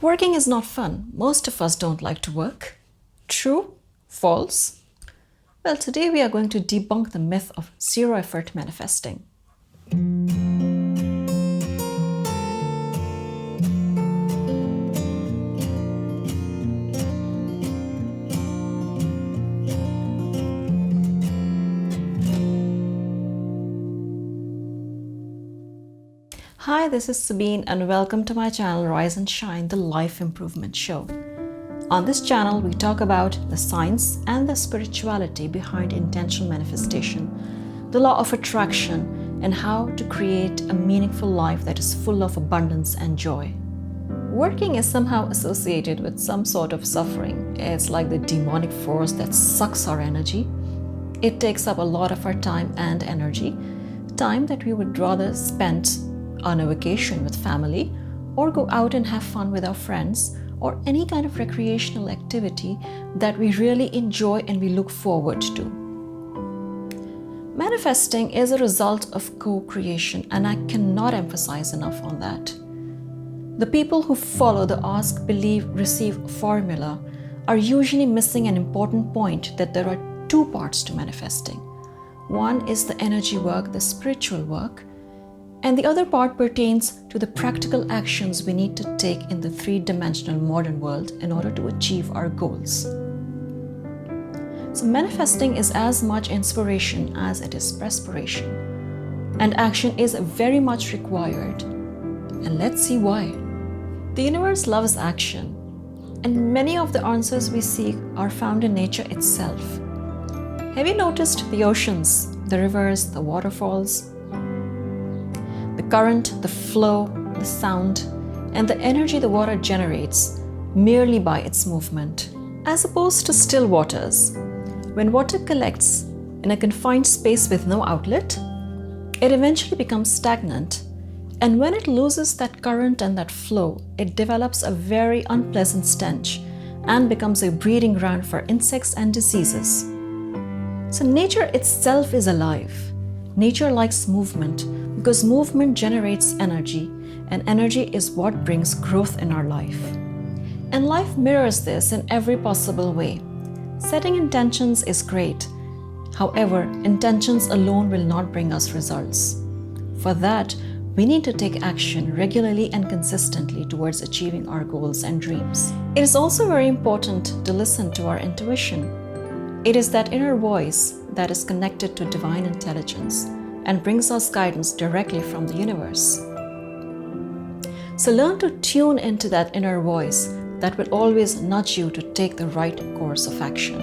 Working is not fun. Most of us don't like to work. True? False? Well, today we are going to debunk the myth of zero effort manifesting. Hi, this is Sabeen and welcome to my channel Rise and Shine, the Life Improvement Show. On this channel, we talk about the science and the spirituality behind intentional manifestation, the law of attraction, and how to create a meaningful life that is full of abundance and joy. Working is somehow associated with some sort of suffering. It's like the demonic force that sucks our energy. It takes up a lot of our time and energy, time that we would rather spend on a vacation with family, or go out and have fun with our friends, or any kind of recreational activity that we really enjoy and we look forward to. Manifesting is a result of co-creation, and I cannot emphasize enough on that. The people who follow the ask, believe, receive formula are usually missing an important point, that there are two parts to manifesting. One is the energy work, the spiritual work, and the other part pertains to the practical actions we need to take in the three-dimensional modern world in order to achieve our goals. So manifesting is as much inspiration as it is perspiration, and action is very much required. And let's see why. The universe loves action, and many of the answers we seek are found in nature itself. Have you noticed the oceans, the rivers, the waterfalls? The current, the flow, the sound, and the energy the water generates merely by its movement. As opposed to still waters, when water collects in a confined space with no outlet, it eventually becomes stagnant. And when it loses that current and that flow, it develops a very unpleasant stench and becomes a breeding ground for insects and diseases. So nature itself is alive. Nature likes movement, because movement generates energy, and energy is what brings growth in our life. And life mirrors this in every possible way. Setting intentions is great. However, intentions alone will not bring us results. For that, we need to take action regularly and consistently towards achieving our goals and dreams. It is also very important to listen to our intuition. It is that inner voice that is connected to divine intelligence and brings us guidance directly from the universe. So learn to tune into that inner voice that will always nudge you to take the right course of action.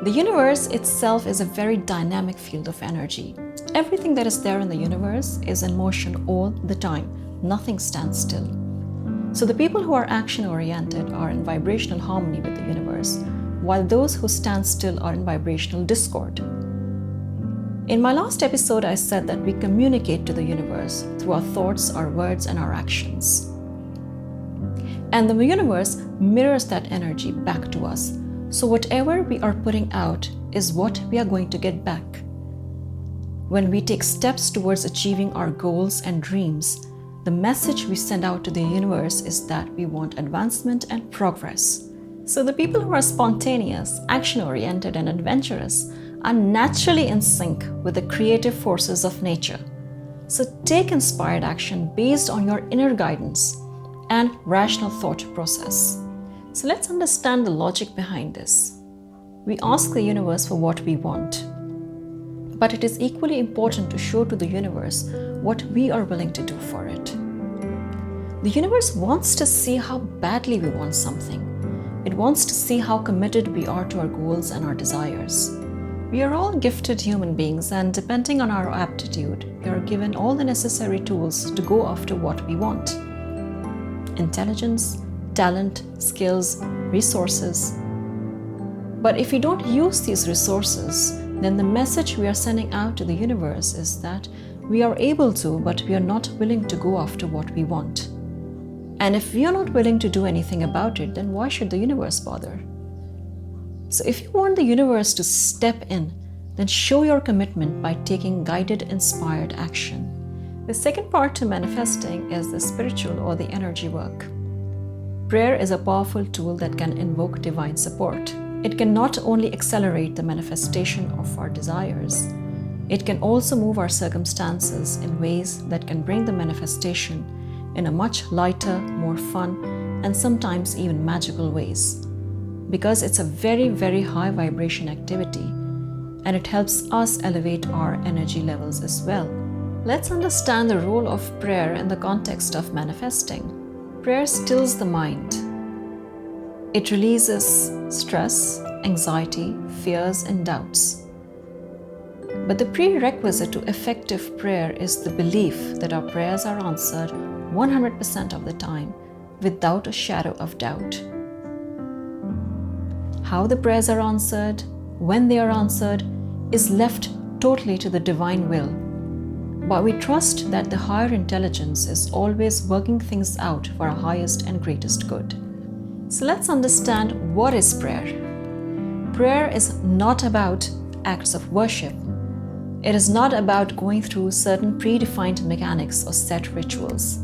The universe itself is a very dynamic field of energy. Everything that is there in the universe is in motion all the time. Nothing stands still. So the people who are action-oriented are in vibrational harmony with the universe, while those who stand still are in vibrational discord. In my last episode, I said that we communicate to the universe through our thoughts, our words, and our actions. And the universe mirrors that energy back to us. So whatever we are putting out is what we are going to get back. When we take steps towards achieving our goals and dreams, the message we send out to the universe is that we want advancement and progress. So the people who are spontaneous, action-oriented, and adventurous are naturally in sync with the creative forces of nature. So take inspired action based on your inner guidance and rational thought process. So let's understand the logic behind this. We ask the universe for what we want, but it is equally important to show to the universe what we are willing to do for it. The universe wants to see how badly we want something. It wants to see how committed we are to our goals and our desires. We are all gifted human beings, and depending on our aptitude, we are given all the necessary tools to go after what we want. Intelligence, talent, skills, resources. But if we don't use these resources, then the message we are sending out to the universe is that we are able to, but we are not willing to go after what we want. And if we are not willing to do anything about it, then why should the universe bother? So if you want the universe to step in, then show your commitment by taking guided, inspired action. The second part to manifesting is the spiritual or the energy work. Prayer is a powerful tool that can invoke divine support. It can not only accelerate the manifestation of our desires, it can also move our circumstances in ways that can bring the manifestation in a much lighter, more fun, and sometimes even magical ways. Because it's a very, very high vibration activity, and it helps us elevate our energy levels as well. Let's understand the role of prayer in the context of manifesting. Prayer stills the mind. It releases stress, anxiety, fears, and doubts. But the prerequisite to effective prayer is the belief that our prayers are answered 100% of the time without a shadow of doubt. How the prayers are answered, when they are answered, is left totally to the divine will. But we trust that the higher intelligence is always working things out for our highest and greatest good. So let's understand what is prayer. Prayer is not about acts of worship. It is not about going through certain predefined mechanics or set rituals.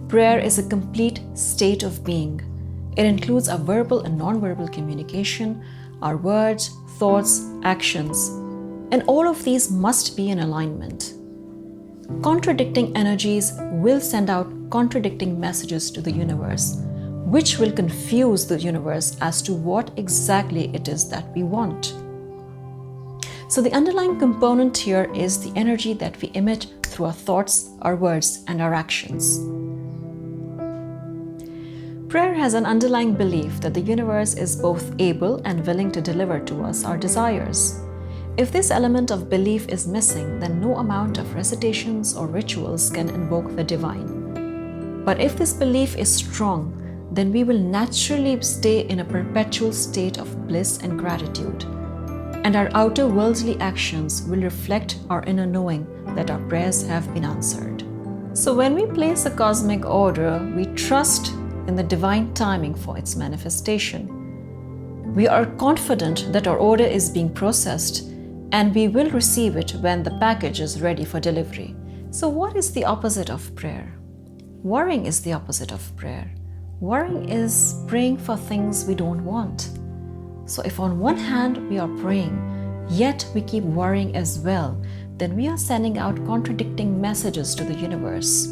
Prayer is a complete state of being. It includes our verbal and non-verbal communication, our words, thoughts, actions, and all of these must be in alignment. Contradicting energies will send out contradicting messages to the universe, which will confuse the universe as to what exactly it is that we want. So the underlying component here is the energy that we emit through our thoughts, our words, and our actions. Prayer has an underlying belief that the universe is both able and willing to deliver to us our desires. If this element of belief is missing, then no amount of recitations or rituals can invoke the divine. But if this belief is strong, then we will naturally stay in a perpetual state of bliss and gratitude. And our outer worldly actions will reflect our inner knowing that our prayers have been answered. So when we place a cosmic order, we trust in the divine timing for its manifestation. We are confident that our order is being processed and we will receive it when the package is ready for delivery. So what is the opposite of prayer? Worrying is the opposite of prayer. Worrying is praying for things we don't want. So if on one hand we are praying, yet we keep worrying as well, then we are sending out contradicting messages to the universe.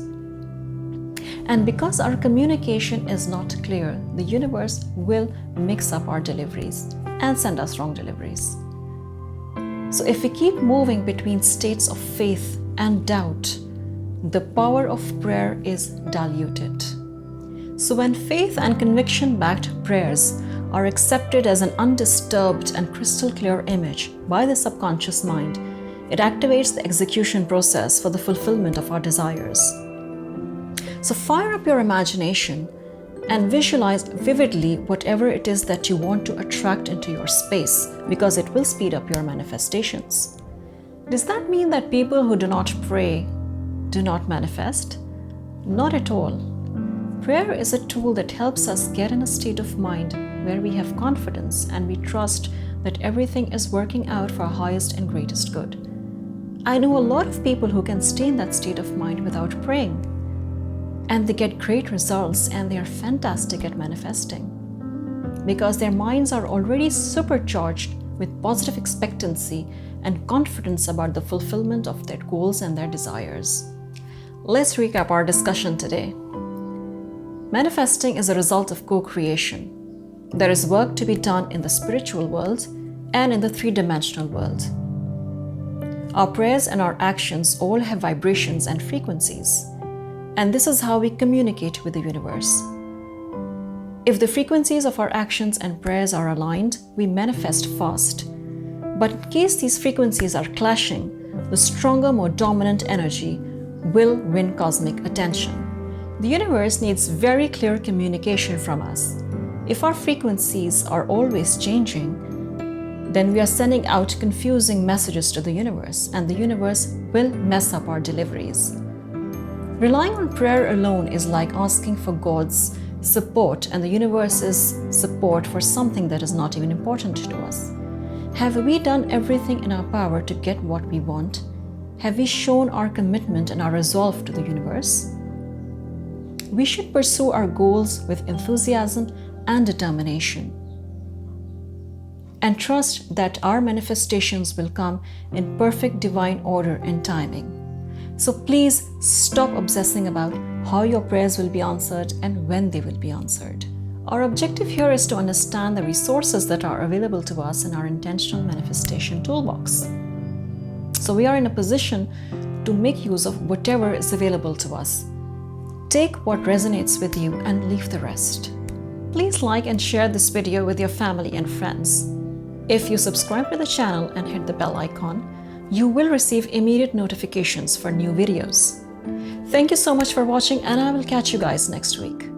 And because our communication is not clear, the universe will mix up our deliveries and send us wrong deliveries. So if we keep moving between states of faith and doubt, the power of prayer is diluted. So when faith and conviction-backed prayers are accepted as an undisturbed and crystal clear image by the subconscious mind, it activates the execution process for the fulfillment of our desires. So fire up your imagination and visualize vividly whatever it is that you want to attract into your space, because it will speed up your manifestations. Does that mean that people who do not pray do not manifest? Not at all. Prayer is a tool that helps us get in a state of mind where we have confidence and we trust that everything is working out for our highest and greatest good. I know a lot of people who can stay in that state of mind without praying, and they get great results and they are fantastic at manifesting because their minds are already supercharged with positive expectancy and confidence about the fulfillment of their goals and their desires. Let's recap our discussion today. Manifesting is a result of co-creation. There is work to be done in the spiritual world and in the three-dimensional world. Our prayers and our actions all have vibrations and frequencies, and this is how we communicate with the universe. If the frequencies of our actions and prayers are aligned, we manifest fast. But in case these frequencies are clashing, the stronger, more dominant energy will win cosmic attention. The universe needs very clear communication from us. If our frequencies are always changing, then we are sending out confusing messages to the universe, and the universe will mess up our deliveries. Relying on prayer alone is like asking for God's support and the universe's support for something that is not even important to us. Have we done everything in our power to get what we want? Have we shown our commitment and our resolve to the universe? we should pursue our goals with enthusiasm and determination, and trust that our manifestations will come in perfect divine order and timing. So please stop obsessing about how your prayers will be answered and when they will be answered. Our objective here is to understand the resources that are available to us in our intentional manifestation toolbox. So we are in a position to make use of whatever is available to us. Take what resonates with you and leave the rest. Please like and share this video with your family and friends. If you subscribe to the channel and hit the bell icon, you will receive immediate notifications for new videos. Thank you so much for watching, and I will catch you guys next week.